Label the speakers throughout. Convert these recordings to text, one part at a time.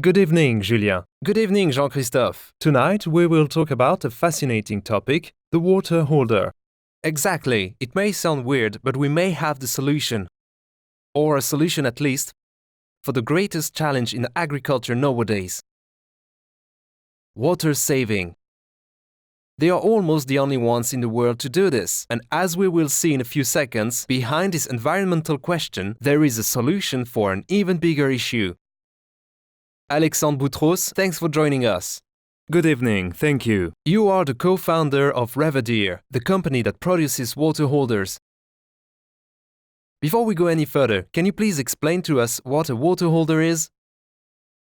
Speaker 1: Good evening, Julien. Good evening, Jean-Christophe. Tonight we will talk about a fascinating topic, the water holder. Exactly. It may sound weird, but we may have the solution. Or a solution at least, for the greatest challenge in agriculture nowadays. Water saving. They are almost the only ones in the world to do this, and as we will see in a few seconds, behind this environmental question, there is a solution for an even bigger issue. Alexandre Boutros, thanks for joining us. Good evening, thank you. You are the co-founder of Reverdir, the company that produces water holders. Before we go any further, can you please explain to us what a water holder is?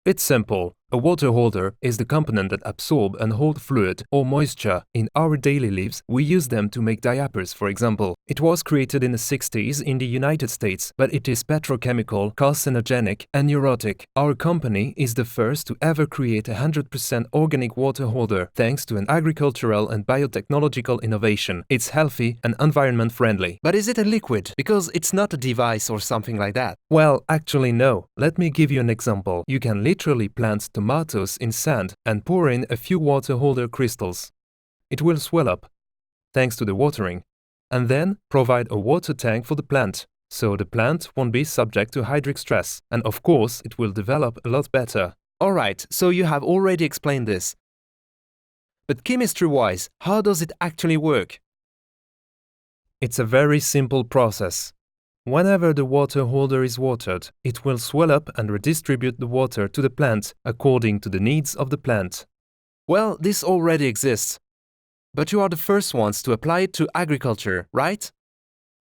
Speaker 1: It's simple. A water holder is the component that absorb and hold fluid or moisture. In our daily lives, we use them to make diapers, for example. It was created in the 60s in the United States, but it is petrochemical, carcinogenic, and neurotic. Our company is the first to ever create a 100% organic water holder, thanks to an agricultural and biotechnological innovation. It's healthy and environment friendly. But is it a liquid? Because it's not a device or something like that. Well, actually no. Let me give you an example. You can literally plant tomatoes in sand and pour in a few water holder crystals. It will swell up, thanks to the watering, and then provide a water tank for the plant, so the plant won't be subject to hydric stress, and of course it will develop a lot better. Alright, so you have already explained this. But chemistry-wise, how does it actually work? It's a very simple process. Whenever the water holder is watered, it will swell up and redistribute the water to the plant according to the needs of the plant. Well, this already exists. But you are the first ones to apply it to agriculture, right?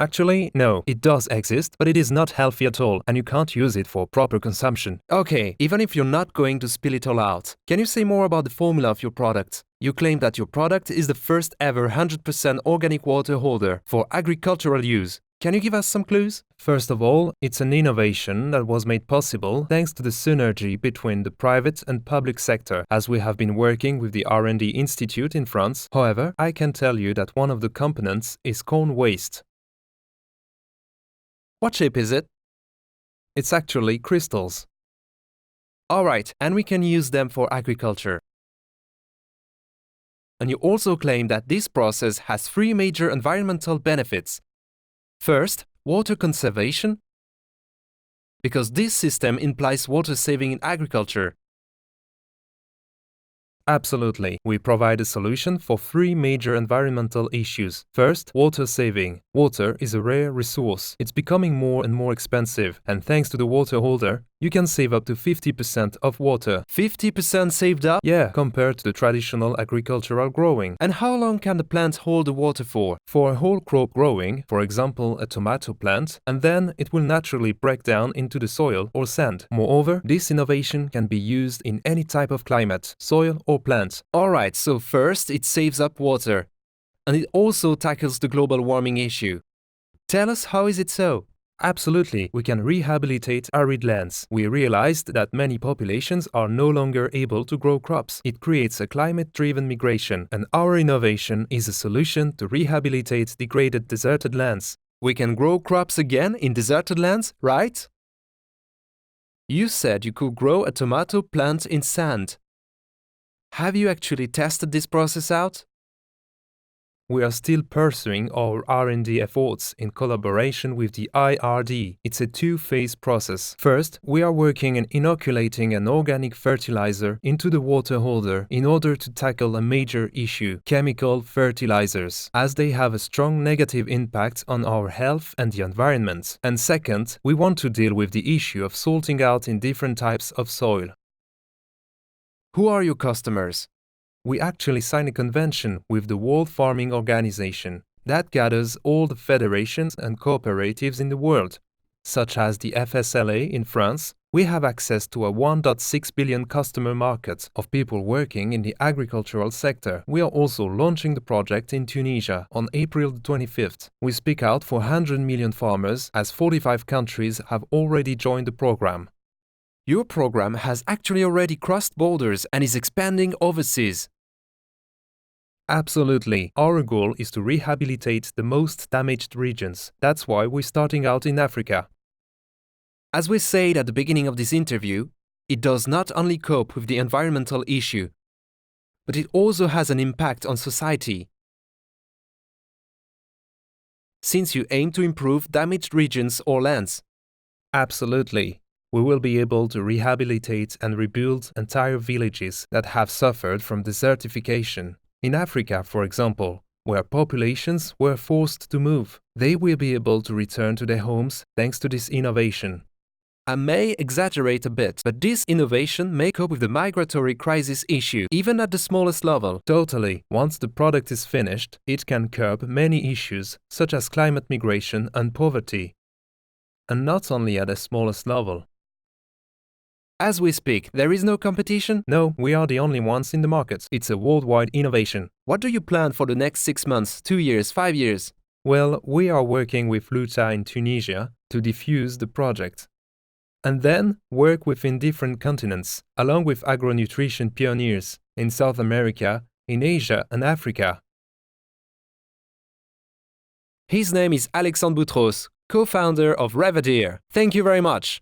Speaker 1: Actually, no, it does exist, but it is not healthy at all, and you can't use it for proper consumption. Okay, even if you're not going to spill it all out, can you say more about the formula of your product? You claim that your product is the first ever 100% organic water holder for agricultural use. Can you give us some clues? First of all, it's an innovation that was made possible thanks to the synergy between the private and public sector, as we have been working with the R&D Institute in France. However, I can tell you that one of the components is corn waste. What shape is it? It's actually crystals. Alright, and we can use them for agriculture. And you also claim that this process has 3 major environmental benefits. First, water conservation, because this system implies water saving in agriculture. Absolutely. We provide a solution for 3 major environmental issues. First, water saving. Water is a rare resource. It's becoming more and more expensive, and thanks to the water holder, you can save up to 50% of water. 50% saved up? Yeah, compared to the traditional agricultural growing. And how long can the plant hold the water for? For a whole crop growing, for example a tomato plant, and then it will naturally break down into the soil or sand. Moreover, this innovation can be used in any type of climate, soil or plant. Alright, so first it saves up water. And it also tackles the global warming issue. Tell us, how is it so? Absolutely, we can rehabilitate arid lands. We realized that many populations are no longer able to grow crops. It creates a climate-driven migration, and our innovation is a solution to rehabilitate degraded deserted lands. We can grow crops again in deserted lands, right? You said you could grow a tomato plant in sand. Have you actually tested this process out? We are still pursuing our R&D efforts in collaboration with the IRD. It's a 2-phase process. First, we are working on inoculating an organic fertilizer into the water holder in order to tackle a major issue, chemical fertilizers, as they have a strong negative impact on our health and the environment. And second, we want to deal with the issue of salting out in different types of soil. Who are your customers? We actually signed a convention with the World Farming Organization that gathers all the federations and cooperatives in the world. Such as the FSLA in France, we have access to a 1.6 billion customer market of people working in the agricultural sector. We are also launching the project in Tunisia on April 25th. We speak out for 100 million farmers, as 45 countries have already joined the program. Your program has actually already crossed borders and is expanding overseas. Absolutely. Our goal is to rehabilitate the most damaged regions. That's why we're starting out in Africa. As we said at the beginning of this interview, It does not only cope with the environmental issue, but it also has an impact on society. Since you aim to improve damaged regions or lands. Absolutely. We will be able to rehabilitate and rebuild entire villages that have suffered from desertification. In Africa, for example, where populations were forced to move, they will be able to return to their homes thanks to this innovation. I may exaggerate a bit, but this innovation may cope with the migratory crisis issue, even at the smallest level. Totally. Once the product is finished, it can curb many issues, such as climate migration and poverty. And not only at the smallest level. As we speak, there is no competition? No, we are the only ones in the market. It's a worldwide innovation. What do you plan for the next 6 months, 2 years, 5 years? Well, we are working with Luta in Tunisia to diffuse the project. And then work within different continents, along with agronutrition pioneers in South America, in Asia and Africa. His name is Alexandre Boutros, co-founder of Reverdir. Thank you very much.